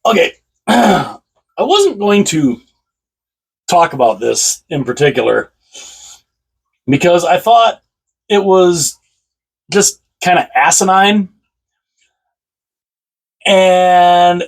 Okay, I wasn't going to talk about this in particular because I thought it was just kind of asinine. And,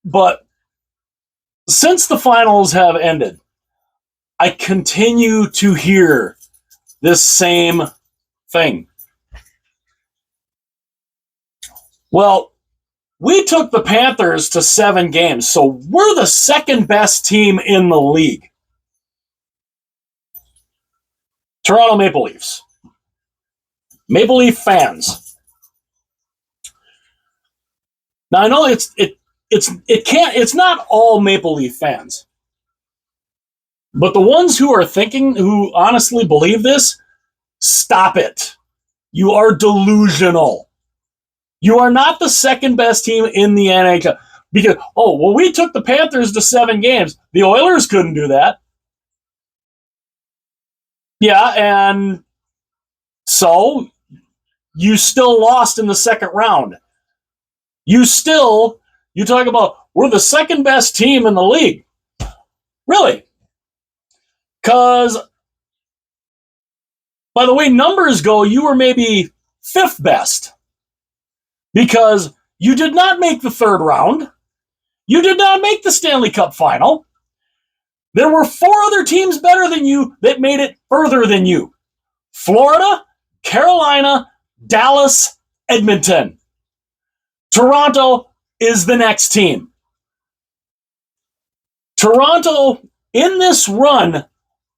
but since the finals have ended, I continue to hear this same thing. Well, we took the Panthers to 7 games, so we're the second best team in the league. Toronto Maple Leafs. Maple Leaf fans. Now I know it's not all Maple Leaf fans. But the ones who honestly believe this, stop it. You are delusional. You are not the second best team in the NHL. Because, we took the Panthers to 7 games. The Oilers couldn't do that. Yeah, and so you still lost in the second round. You talk about, we're the second best team in the league. Really? Because, by the way numbers go, you were maybe fifth best. Because you did not make the third round. You did not make the Stanley Cup final. There were 4 other teams better than you that made it further than you. Florida, Carolina, Dallas, Edmonton. Toronto is the next team. Toronto, in this run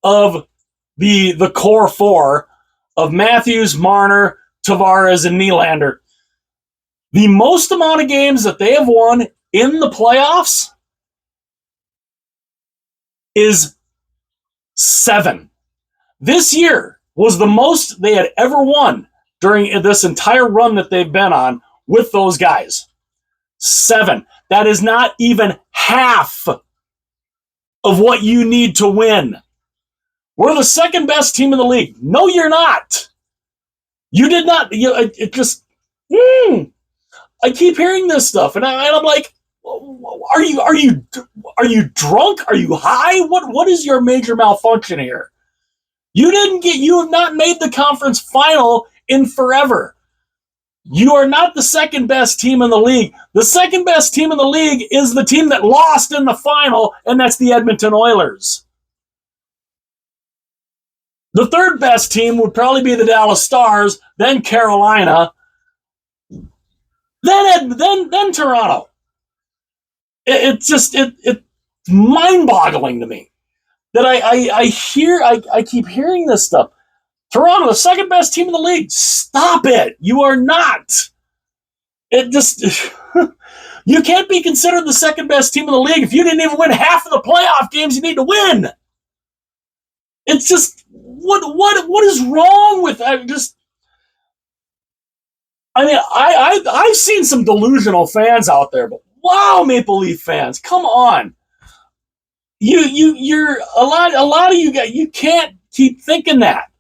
of the core 4 of Matthews, Marner, Tavares, and Nylander, the most amount of games that they have won in the playoffs is 7. This year was the most they had ever won during this entire run that they've been on with those guys. 7. That is not even half of what you need to win. We're the second best team in the league. No, you're not. You did not. It just. I keep hearing this stuff, and I'm like, are you drunk? Are you high? What is your major malfunction here? You have not made the conference final in forever. You are not the second best team in the league. The second best team in the league is the team that lost in the final, and that's the Edmonton Oilers. The third best team would probably be the Dallas Stars, then Carolina, then Toronto. It's mind-boggling to me that I keep hearing this stuff. Toronto, the second best team in the league. Stop it. You are not. It just you can't be considered the second best team in the league if you didn't even win half of the playoff games you need to win. It's just what is wrong with I've seen some delusional fans out there, but wow, Maple Leaf fans, come on. You're a lot of you guys, you can't keep thinking that.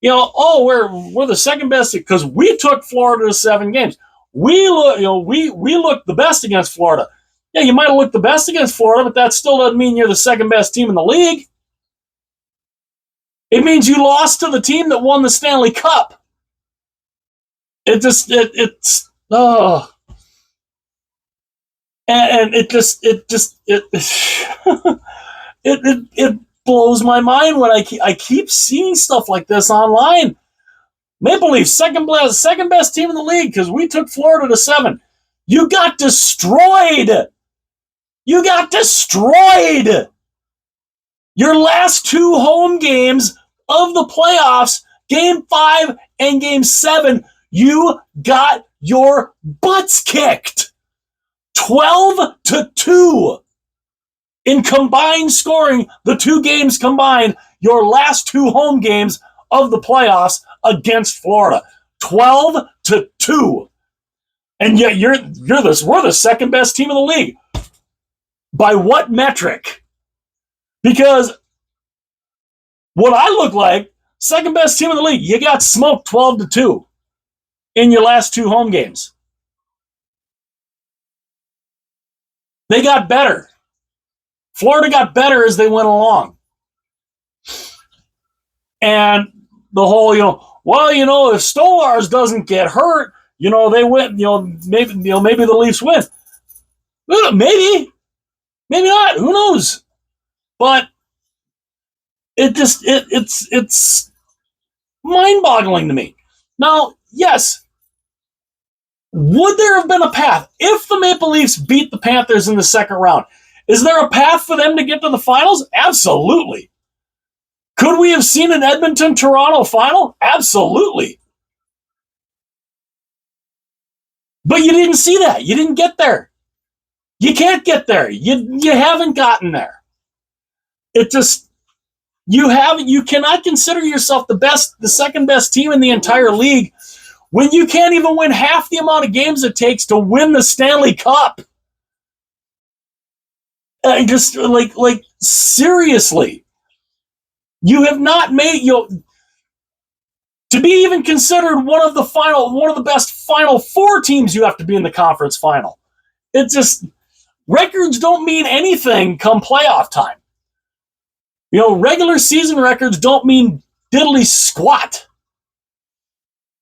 We're the second best because we took Florida to 7 games. We looked the best against Florida. Yeah, you might have looked the best against Florida, but that still doesn't mean you're the second best team in the league. It means you lost to the team that won the Stanley Cup. And it blows my mind when I keep seeing stuff like this online. Maple Leafs, second best team in the league because we took Florida to 7. You got destroyed. You got destroyed. Your last 2 home games of the playoffs, Game 5 and Game 7, you got your butts kicked. 12-2 in combined scoring. The 2 games combined, your last 2 home games of the playoffs against Florida. 12-2. And yet we're the second best team in the league. By what metric? Because what I look like, second best team in the league, you got smoked 12-2 in your last 2 home games. They got better. Florida got better as they went along. And the whole, if Stolars doesn't get hurt, they win, maybe the Leafs win. Maybe not. Who knows? But it's mind-boggling to me. Now, yes, would there have been a path if the Maple Leafs beat the Panthers in the second round? Is there a path for them to get to the finals? Absolutely. Could we have seen an Edmonton-Toronto final? Absolutely. But you didn't see that. You didn't get there. You can't get there. You haven't gotten there. It just, you cannot consider yourself the second best team in the entire league when you can't even win half the amount of games it takes to win the Stanley Cup. Just like seriously, you have not made to be even considered one of the best Final Four teams. You have to be in the conference final. It just, records don't mean anything come playoff time. Regular season records don't mean diddly squat.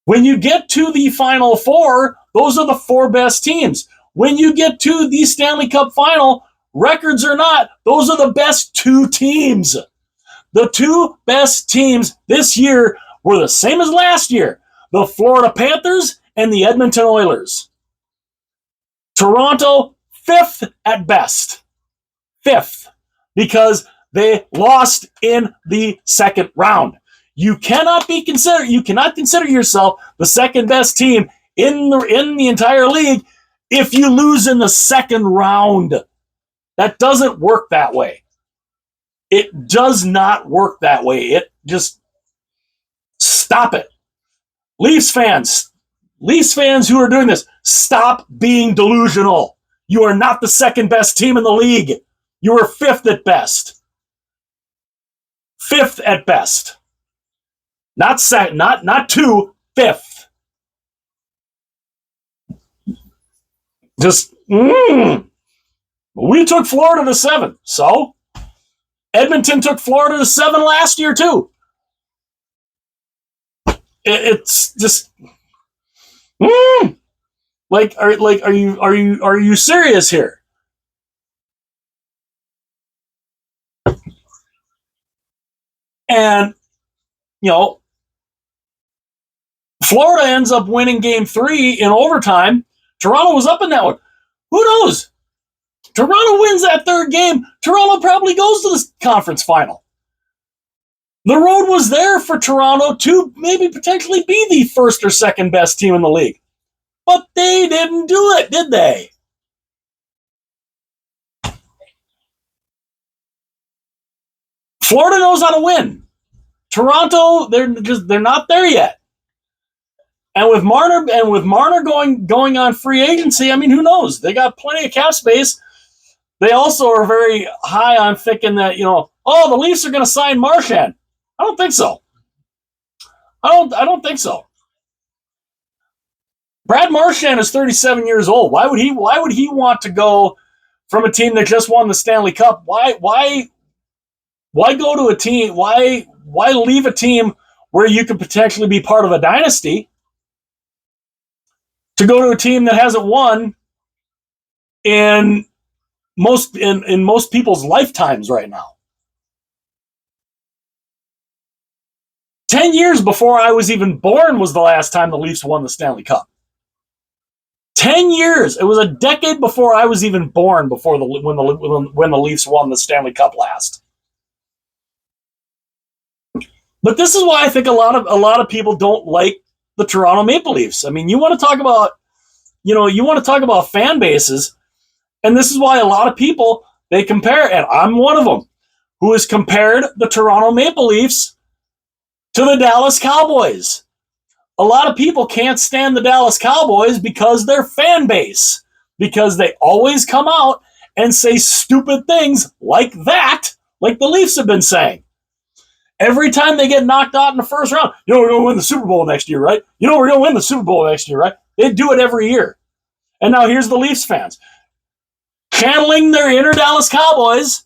When you get to the Final Four, those are the four best teams. When you get to the Stanley Cup final, records or not, those are the best two teams. The two best teams this year were the same as last year: the Florida Panthers and the Edmonton Oilers. Toronto, fifth at best. Fifth. Because they lost in the second round. You cannot consider yourself the second best team in the entire league if you lose in the second round. That doesn't work that way. It does not work that way. It just, stop it. Leafs fans who are doing this, stop being delusional. You are not the second best team in the league. You are fifth at best. Fifth at best. Not second, not two, fifth. Just, we took Florida to 7. So, Edmonton took Florida to 7 last year too. It's just, are you serious here? And Florida ends up winning Game 3 in overtime. Toronto was up in that one. Who knows? Toronto wins that third game. Toronto probably goes to the conference final. The road was there for Toronto to maybe potentially be the first or second best team in the league. But they didn't do it, did they? Florida knows how to win. Toronto, they're not there yet. And with Marner going on free agency, I mean, who knows? They got plenty of cap space. They also are very high on thinking that, the Leafs are going to sign Marchand. I don't think so. I don't think so. Brad Marchand is 37 years old. Why would he want to go from a team that just won the Stanley Cup? Why go to a team? Why leave a team where you could potentially be part of a dynasty to go to a team that hasn't won in most people's lifetimes right now? 10 years before I was even born was the last time the Leafs won the Stanley Cup. 10 years. It was a decade before I was even born when the Leafs won the Stanley Cup last. But this is why I think a lot of people don't like the Toronto Maple Leafs. I mean, you want to talk about fan bases, and this is why a lot of people, they compare, and I'm one of them, who has compared the Toronto Maple Leafs to the Dallas Cowboys. A lot of people can't stand the Dallas Cowboys because their fan base, because they always come out and say stupid things like that, like the Leafs have been saying. Every time they get knocked out in the first round, we're going to win the Super Bowl next year, right? We're going to win the Super Bowl next year, right? They do it every year. And now here's the Leafs fans. channeling their inner Dallas Cowboys.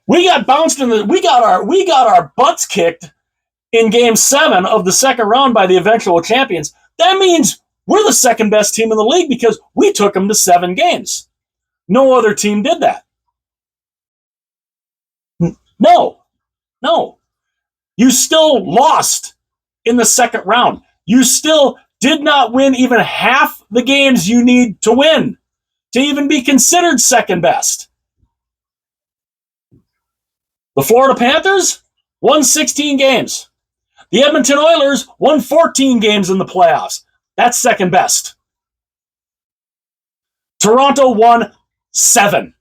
We got bounced we got our butts kicked in game 7 of the second round by the eventual champions. That means we're the second best team in the league because we took them to 7 games. No other team did that. No. You still lost in the second round. You still did not win even half the games you need to win to even be considered second best. The Florida Panthers won 16 games. The Edmonton Oilers won 14 games in the playoffs. That's second best. Toronto won 7.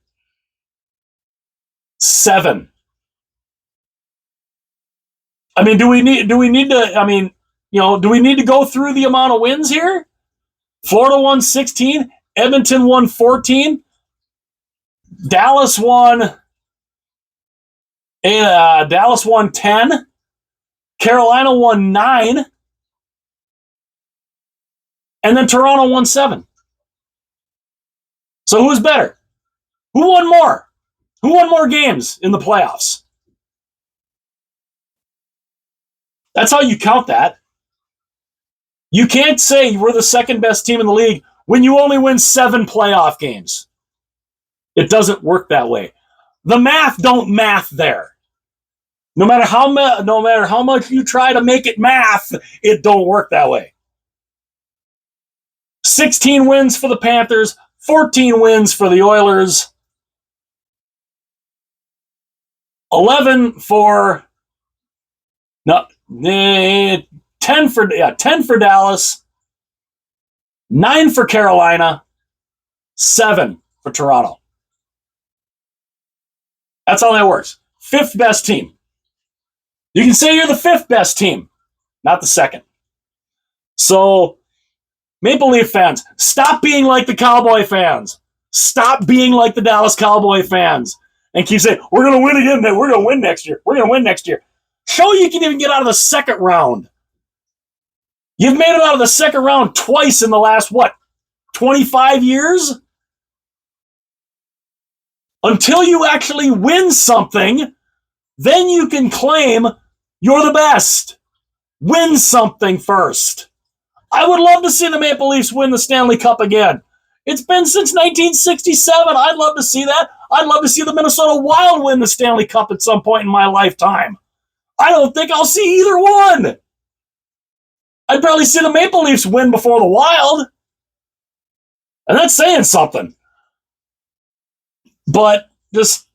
7. I mean, do we need to go through the amount of wins here? Florida won 16, Edmonton won 14, Dallas won 10, Carolina won 9, and then Toronto won 7. So who's better? Who won more? Who won more games in the playoffs? That's how you count that. You can't say we're the second best team in the league when you only win 7 playoff games. It doesn't work that way. The math don't math there. No matter how much you try to make it math, it don't work that way. 16 wins for the Panthers, 14 wins for the Oilers, 10 for Dallas, 9 for Carolina, 7 for Toronto. That's how that works. 5th best team. You can say you're the 5th best team, not the 2nd. So, Maple Leaf fans, stop being like the Cowboy fans. Stop being like the Dallas Cowboy fans. And keep saying, we're going to win again. We're going to win next year. We're going to win next year. Show you can even get out of the second round. You've made it out of the second round twice in the last, 25 years? Until you actually win something, then you can claim you're the best. Win something first. I would love to see the Maple Leafs win the Stanley Cup again. It's been since 1967. I'd love to see that. I'd love to see the Minnesota Wild win the Stanley Cup at some point in my lifetime. I don't think I'll see either one. I'd probably see the Maple Leafs win before the Wild. And that's saying something. But just,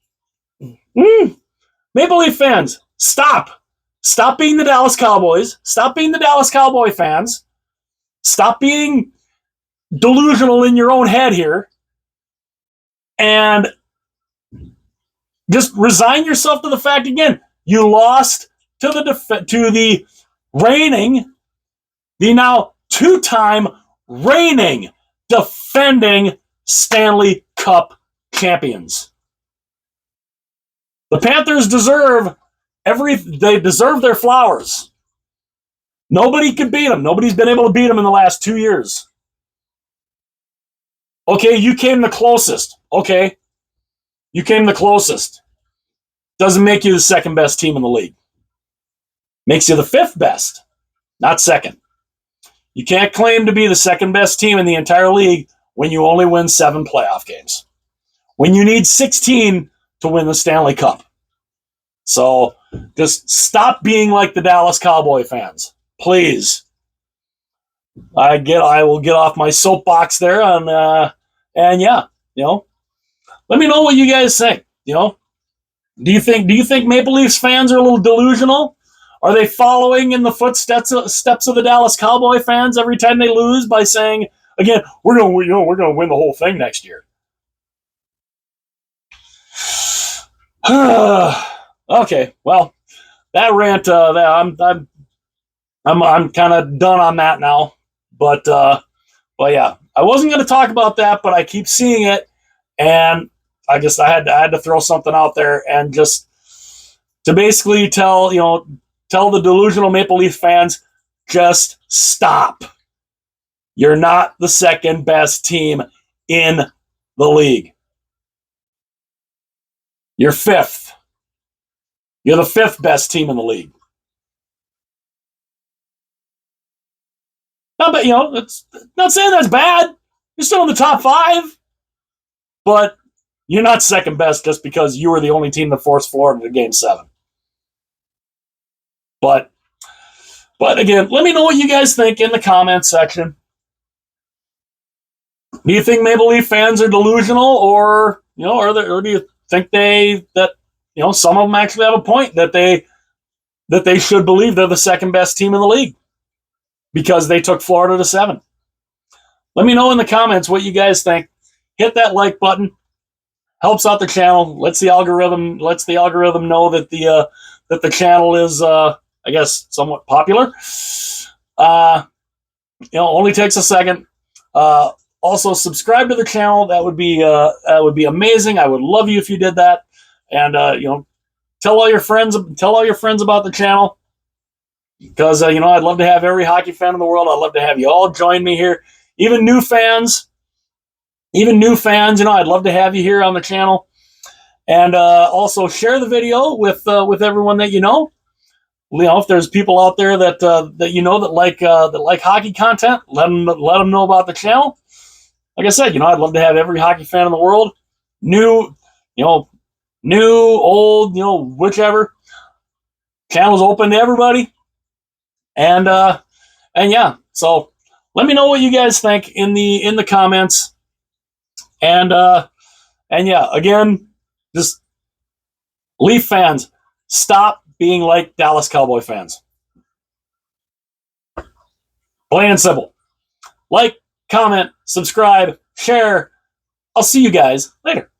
Maple Leaf fans, stop. Stop being the Dallas Cowboys. Stop being the Dallas Cowboy fans. Stop being delusional in your own head here. And just resign yourself to the fact again. You lost to the now 2-time reigning, defending Stanley Cup champions. The Panthers deserve their flowers. Nobody could beat them. Nobody's been able to beat them in the last 2 years. Okay, you came the closest. Okay, you came the closest. Doesn't make you the second best team in the league. Makes you the 5th best, not second. You can't claim to be the second best team in the entire league when you only win 7 playoff games. When you need 16 to win the Stanley Cup. So just stop being like the Dallas Cowboy fans. Please. I will get off my soapbox there and yeah, let me know what you guys think. Do you think Maple Leafs fans are a little delusional? Are they following in the footsteps of the Dallas Cowboy fans every time they lose by saying, again, we're going to win the whole thing next year? Okay, well, that rant, I'm kind of done on that now. But yeah, I wasn't going to talk about that, but I keep seeing it, and I had to throw something out there and just to basically tell the delusional Maple Leaf fans, just stop. You're not the second best team in the league. You're fifth. You're the fifth best team in the league. But it's not saying that's bad. You're still in the top five, but you're not second best just because you were the only team that forced Florida to Game 7. But again, let me know what you guys think in the comments section. Do you think Maple Leaf fans are delusional, or or do you think that some of them actually have a point that they should believe they're the second best team in the league because they took Florida to 7? Let me know in the comments what you guys think. Hit that like button. Helps out the channel. Lets the algorithm know that the channel is I guess somewhat popular. Only takes a second. Also subscribe to the channel. That would be amazing. I would love you if you did that. And tell all your friends about the channel, because I'd love to have every hockey fan in the world. I'd love to have you all join me here. Even new fans, I'd love to have you here on the channel. And also share the video with everyone that you know. If there's people out there that that like hockey content, let them know about the channel. Like I said, I'd love to have every hockey fan in the world, new, old, whichever. Channel's open to everybody. And yeah, so let me know what you guys think in the comments. And yeah, again, just Leaf fans, stop being like Dallas Cowboy fans. Plain and simple. Like, comment, subscribe, share. I'll see you guys later.